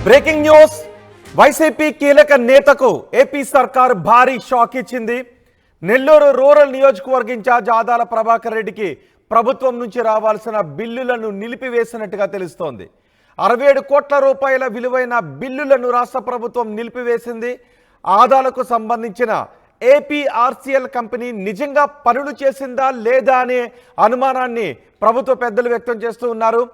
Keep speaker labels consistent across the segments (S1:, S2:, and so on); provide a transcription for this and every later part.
S1: Breaking news YCP కీలక నేతకు AP సర్కార్ భారీ షాక్ ఇచ్చింది. నెల్లూరు రూరల్ నియోజకవర్గ ఇన్ఛార్జ్ ఆదాల ప్రభాకర్ రెడ్డికి ప్రభుత్వం నుంచి రావాల్సిన బిల్లులను నిలిపివేసినట్టుగా తెలుస్తోంది. 67 కోట్ల రూపాయల విలువైన బిల్లులను రాష్ట్ర ప్రభుత్వం నిలిపివేసింది. ఆదాలకు సంబంధించిన ఏపీఆర్సీఎల్ కంపెనీ నిజంగా పనులు చేసిందా లేదా అనే అనుమానాన్ని ప్రభుత్వ పెద్దలు వ్యక్తం చేస్తూ ఉన్నారు.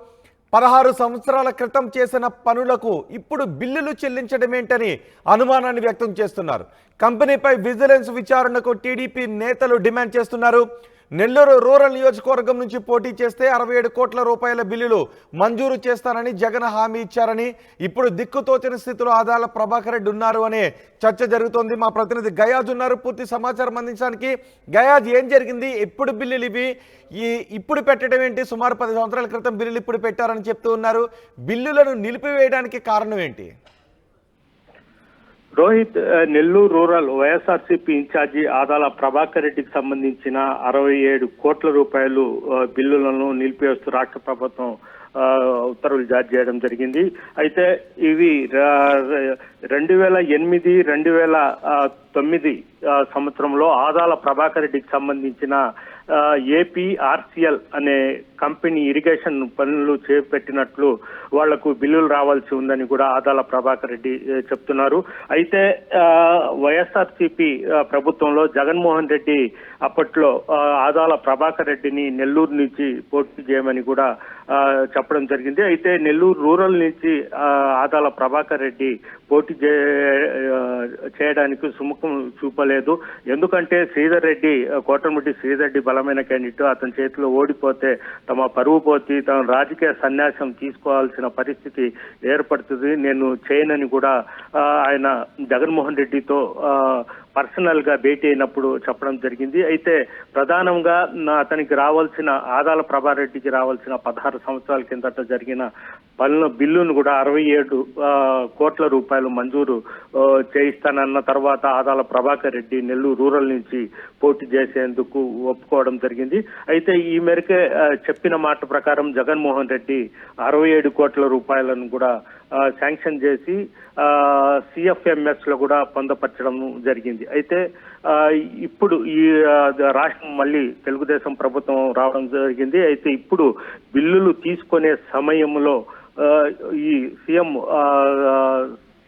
S1: 16 సంవత్సరాల క్రితం చేసిన పనులకు ఇప్పుడు బిల్లులు చెల్లించడమేంటని అనుమానాన్ని వ్యక్తం చేస్తున్నారు. కంపెనీపై విజిలెన్స్ విచారణకు టీడీపీ నేతలు డిమాండ్ చేస్తున్నారు. నెల్లూరు రూరల్ నియోజకవర్గం నుంచి పోటీ చేస్తే 67 కోట్ల రూపాయల బిల్లులు మంజూరు చేస్తానని జగన్ హామీ ఇచ్చారని, ఇప్పుడు దిక్కుతోచని స్థితిలో ఆదాల ప్రభాకర్ రెడ్డి ఉన్నారు అనే చర్చ జరుగుతోంది. మా ప్రతినిధి గయాజ్ ఉన్నారు పూర్తి సమాచారం అందించడానికి. గయాజ్, ఏం జరిగింది? ఎప్పుడు బిల్లులు ఇవి? ఇప్పుడు పెట్టడం ఏంటి? సుమారు 10 సంవత్సరాల క్రితం బిల్లులు ఇప్పుడు పెట్టారని చెప్తూ ఉన్నారు. బిల్లులను నిలిపివేయడానికి కారణం ఏంటి?
S2: రోహిత్, నెల్లూరు రూరల్ వైఎస్ఆర్సీపీ ఇన్ఛార్జి ఆదాల ప్రభాకర్ రెడ్డికి సంబంధించిన 67 కోట్ల రూపాయలు బిల్లులను నిలిపివేస్తూ రాష్ట్ర ప్రభుత్వం ఉత్తర్వులు జారీ చేయడం జరిగింది. అయితే ఇవి 2008, 2009 సంవత్సరంలో ఆదాల ప్రభాకర్ రెడ్డికి సంబంధించిన ఏపీఆర్సీఎల్ అనే కంపెనీ ఇరిగేషన్ పనులు చేపట్టినట్లు వాళ్లకు బిల్లులు రావాల్సి ఉందని కూడా ఆదాల ప్రభాకర్ రెడ్డి చెప్తున్నారు. అయితే వైఎస్ఆర్సీపీ ప్రభుత్వంలో జగన్మోహన్ రెడ్డి అప్పట్లో ఆదాల ప్రభాకర్ రెడ్డిని నెల్లూరు నుంచి పోటీ చేయమని కూడా చెప్పడం జరిగింది. అయితే నెల్లూరు రూరల్ నుంచి ఆదాల ప్రభాకర్ రెడ్డి పోటీ చేయడానికి సుముఖం చూపలేదు. ఎందుకంటే శ్రీధర్ రెడ్డి, కోటమిరెడ్డి శ్రీధర్ రెడ్డి బలమైన క్యాండిడేట్, అతని చేతిలో ఓడిపోతే తమ పరువు పోతి తమ రాజకీయ సన్యాసం తీసుకోవాల్సిన పరిస్థితి ఏర్పడుతుంది, నేను చేయనని కూడా ఆయన జగన్మోహన్ రెడ్డితో పర్సనల్ గా భేటీ అయినప్పుడు చెప్పడం జరిగింది. అయితే ప్రధానంగా అతనికి రావాల్సిన ఆదాల ప్రభాకర్ రెడ్డికి రావాల్సిన 16 సంవత్సరాల కిందట జరిగిన పనుల బిల్లును కూడా 67 కోట్ల రూపాయలు మంజూరు చేయిస్తానన్న తర్వాత ఆదాల ప్రభాకర్ రెడ్డి నెల్లూరు రూరల్ నుంచి పోటీ చేసేందుకు ఒప్పుకోవడం జరిగింది. అయితే ఈ మేరకే చెప్పిన మాట ప్రకారం జగన్మోహన్ రెడ్డి 67 కోట్ల రూపాయలను కూడా శాంక్షన్ చేసి సిఎఫ్ఎంఎస్ లో కూడా పొందపరచడం జరిగింది. అయితే ఇప్పుడు ఈ రాష్ట్రం మళ్ళీ తెలుగుదేశం ప్రభుత్వం రావడం జరిగింది. అయితే ఇప్పుడు బిల్లులు తీసుకునే సమయంలో ఈ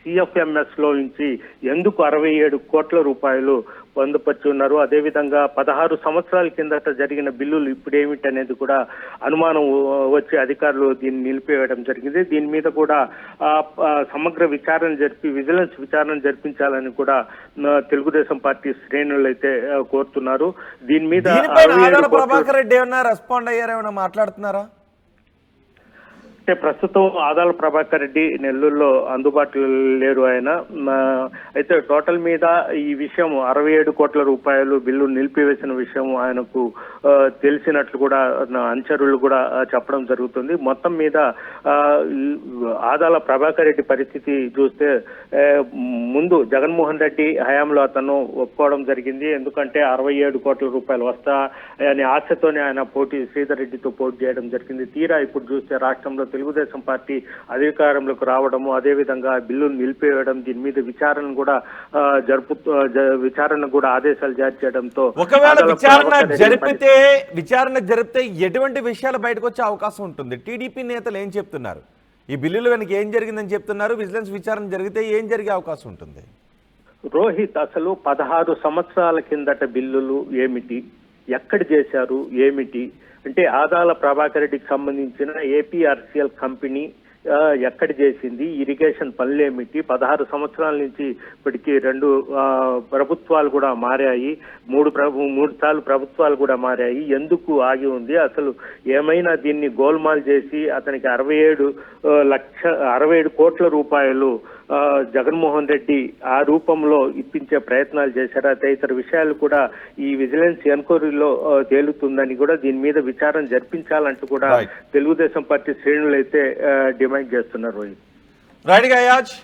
S2: సిఎఫ్ఎంఎస్ లో నుంచి ఎందుకు 67 కోట్ల రూపాయలు పొందుపరిచి ఉన్నారు, అదేవిధంగా 16 సంవత్సరాల కిందట జరిగిన బిల్లులు ఇప్పుడేమిటి అనేది కూడా అనుమానం వచ్చి అధికారులు దీన్ని నిలిపివేయడం జరిగింది. దీని మీద కూడా సమగ్ర విచారణ జరిపి విజిలెన్స్ విచారణ జరిపించాలని కూడా తెలుగుదేశం పార్టీ శ్రేణులు అయితే కోరుతున్నారు. దీని మీద
S1: ప్రభాకర్ రెడ్డి ఏమన్నా రెస్పాండ్ అయ్యారు, ఏమైనా మాట్లాడుతున్నారా?
S2: అంటే ప్రస్తుతం ఆదాల ప్రభాకర్ రెడ్డి నెల్లూరులో అందుబాటులో లేరు ఆయన. అయితే టోటల్ మీద ఈ విషయం 67 కోట్ల రూపాయలు బిల్లు నిలిపివేసిన విషయం ఆయనకు తెలిసినట్లు కూడా అనుచరులు కూడా చెప్పడం జరుగుతుంది. మొత్తం మీద ఆదాల ప్రభాకర్ రెడ్డి పరిస్థితి చూస్తే ముందు జగన్మోహన్ రెడ్డి హయాంలో అతను ఒప్పుకోవడం జరిగింది. ఎందుకంటే 67 కోట్ల రూపాయలు వస్తా అనే ఆశతోనే ఆయన శ్రీధర్ రెడ్డితో పోటీ చేయడం జరిగింది. తీరా ఇప్పుడు చూస్తే రాష్ట్రంలో తెలుగుదేశం పార్టీ అధికారంలోకి రావడము, అదేవిధంగా బిల్లును నిలిపివేయడం, దీని మీద విచారణ కూడా ఆదేశాలు జారీ చేయడంతో
S1: ఒకవేళ విచారణ జరిపితే ఎటువంటి విషయాలు బయటకు వచ్చే అవకాశం ఉంటుంది? టీడీపీ నేతలు ఏం చెప్తున్నారు? ఈ బిల్లులు వెనక ఏం జరిగిందని చెప్తున్నారు? విజిలెన్స్ విచారణ జరిగితే ఏం జరిగే అవకాశం ఉంటుంది?
S2: రోహిత్, అసలు 16 సంవత్సరాల కిందట బిల్లులు ఏమిటి, ఎక్కడ చేశారు, ఏమిటి అంటే ఆదాల ప్రభాకర్ రెడ్డికి సంబంధించిన ఏపీఆర్సీఎల్ కంపెనీ ఎక్కడ చేసింది, ఇరిగేషన్ పనులేమిటి, 16 సంవత్సరాల నుంచి ఇప్పటికీ 2 ప్రభుత్వాలు కూడా మారాయి, 3 సార్లు ప్రభుత్వాలు కూడా మారాయి, ఎందుకు ఆగి ఉంది, అసలు ఏమైనా దీన్ని గోల్మాల్ చేసి అతనికి 67 కోట్ల రూపాయలు జగన్మోహన్ రెడ్డి ఆ రూపంలో ఇప్పించే ప్రయత్నాలు చేశారు. తదితర విషయాలు కూడా ఈ విజిలెన్స్ ఎన్క్వైరీలో తేలుతుందని కూడా దీని మీద విచారణ జరిపించాలంటూ కూడా తెలుగుదేశం పార్టీ శ్రేణులు అయితే డిమాండ్ చేస్తున్నారు.
S1: రైట్ గయాజ్,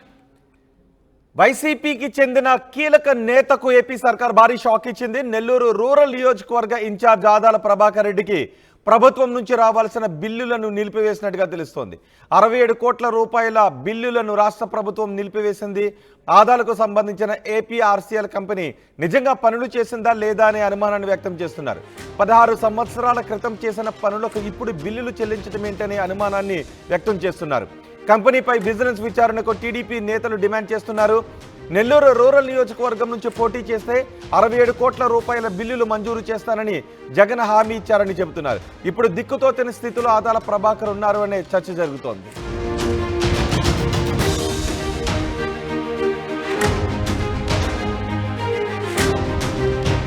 S1: వైసీపీకి చెందిన కీలక నేతకు ఏపీ సర్కార్ భారీ షాక్ ఇచ్చింది. నెల్లూరు రూరల్ నియోజకవర్గ ఇన్ఛార్జ్ ఆదాల ప్రభాకర్ రెడ్డికి ప్రభుత్వం నుంచి రావాల్సిన బిల్లులను నిలిపివేసినట్టుగా తెలుస్తోంది. 67 కోట్ల రూపాయల బిల్లులను రాష్ట్ర ప్రభుత్వం నిలిపివేసింది. ఆదాలకు సంబంధించిన ఏపీఆర్సీఎల్ కంపెనీ నిజంగా పనులు చేసిందా లేదా అనే అనుమానాన్ని వ్యక్తం చేస్తున్నారు. 16 సంవత్సరాల క్రితం చేసిన పనులకు ఇప్పుడు బిల్లులు చెల్లించడం ఏంటనే అనుమానాన్ని వ్యక్తం చేస్తున్నారు. కంపెనీపై విజిలెన్స్ విచారణకు టీడీపీ నేతలు డిమాండ్ చేస్తున్నారు. నెల్లూరు రూరల్ నియోజకవర్గం నుంచి పోటీ చేస్తే 67 కోట్ల రూపాయల బిల్లులు మంజూరు చేస్తానని జగన్ హామీ ఇచ్చారని చెబుతున్నారు. ఇప్పుడు దిక్కుతోచని స్థితిలో ఆదాల ప్రభాకర్ ఉన్నారు అనే చర్చ జరుగుతోంది.